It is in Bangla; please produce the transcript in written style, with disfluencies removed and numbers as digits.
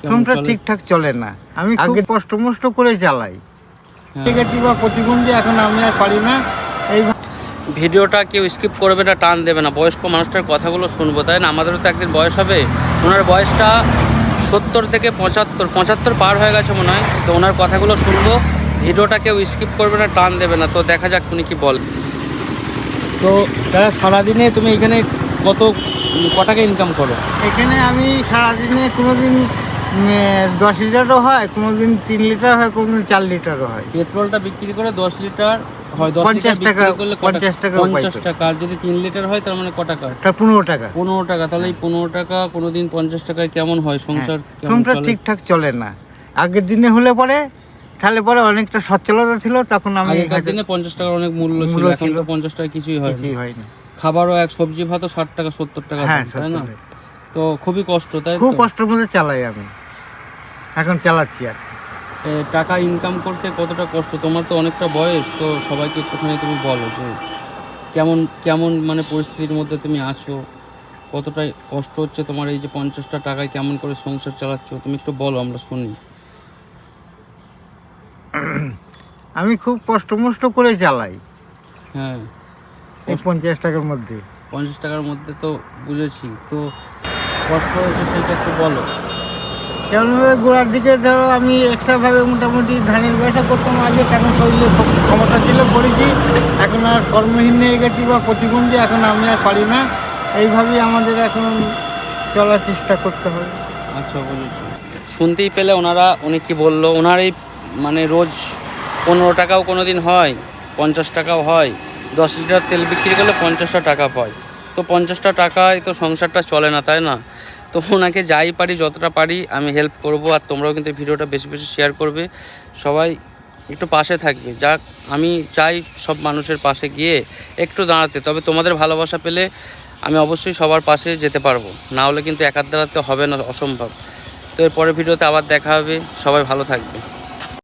প্রথমটা ঠিকঠাক চলে না। আমি আগে কষ্ট মষ্ট করে চালাই, ঠিক আছে, বা প্রতিবন্ধী, এখন আমি আর পারি না। এই ভিডিওটা কেউ স্কিপ করবে না, টান দেবে না, বয়স্ক মানুষটার কথাগুলো শুনবো, তাই না? আমাদেরও তো একদিন বয়স হবে। ওনার বয়সটা 70 থেকে 75 পার হয়ে গেছে মনে হয়। তো ওনার কথাগুলো শুনবো, ভিডিওটা কেউ স্কিপ করবে না, টান দেবে না। তো দেখা যাক উনি কি বল। তো দাদা, সারাদিনে তুমি এখানে ক টাকা ইনকাম করো? এখানে আমি সারাদিনে কোনোদিন 10 লিটারও হয়, কোনোদিন 3 লিটার হয়, কোনোদিন 4 লিটারও হয়। পেট্রোলটা বিক্রি করে 10 লিটার হয়, 10 লিটার 50 টাকা, বিক্রি করলে 50 টাকা, 50 টাকা। আর যদি 3 লিটার হয় তার মানে ক টাকা? তার 15 টাকা। 15 টাকা। তাহলে এই 15 টাকা কোনোদিন 50 টাকায় কেমন হয় সংসার? কেমন প্রথমটা চলে? ঠিকঠাক চলে না। আগের দিনে হলে পরে তাহলে পরে অনেকটা সচ্ছলতা ছিল, তখন আমি আগেকার দিনে 50 টাকার অনেক মূল্য ছিল, এখন তো 50 টাকা কিছুই হয় না। খাবারও এক সবজি ভাতও 60 টাকা 70 টাকা, তাই না? তো খুবই কষ্ট, তাই খুব কষ্টের মধ্যে চালাই আমি, এখন চালাচ্ছি আর। টাকা ইনকাম করতে কতটা কষ্ট? তোমার তো অনেকটা বয়স, তো সবাইকে একটুখানি তুমি বলো যে কেমন কেমন মানে পরিস্থিতির মধ্যে তুমি আছো, কতটাই কষ্ট হচ্ছে তোমার। এই যে 50টা টাকায় কেমন করে সংসার চালাচ্ছ, তুমি একটু বলো, আমরা শুনি। আমি খুব কষ্ট মষ্ট করে চালাই। হ্যাঁ, এই 50 টাকার মধ্যে। 50 টাকার মধ্যে তো বুঝেছি, তো কষ্ট হয়েছে সেটা একটু বলো। কেমনভাবে গোড়ার দিকে ধরো আমি এক্সট্রাভাবে মোটামুটি ধানের ব্যবসা করতাম আগে, তখন শরীরে ক্ষমতা ছিল, করেছি। এখন আর কর্মহীন হয়ে গেছি বা প্রতিবন্ধী, এখন আমি আর পারি না। এইভাবেই আমাদের এখন চলার চেষ্টা করতে হবে। আচ্ছা, বুঝেছি। শুনতেই পেলে উনি কি বললো। ওনার এই মানে রোজ 15 টাকাও কোনো দিন হয়, 50 টাকাও হয়। 10 লিটার তেল বিক্রি করলে 50টা টাকা পায়। তো 50টা টাকায় তো সংসারটা চলে না, তাই না? তো ওনাকে যাই পারি, যতটা পারি আমি হেল্প করব। আর তোমরাও কিন্তু ভিডিওটা বেশি বেশি শেয়ার করবে, সবাই একটু পাশে থাকবে। যাক, আমি চাই সব মানুষের পাশে গিয়ে একটু দাঁড়াতে। তবে তোমাদের ভালোবাসা পেলে আমি অবশ্যই সবার পাশে যেতে পারবো, না হলে কিন্তু একার দ্বারাতে হবে না, অসম্ভব। তো এর পরের ভিডিওতে আবার দেখা হবে। সবাই ভালো থাকবে।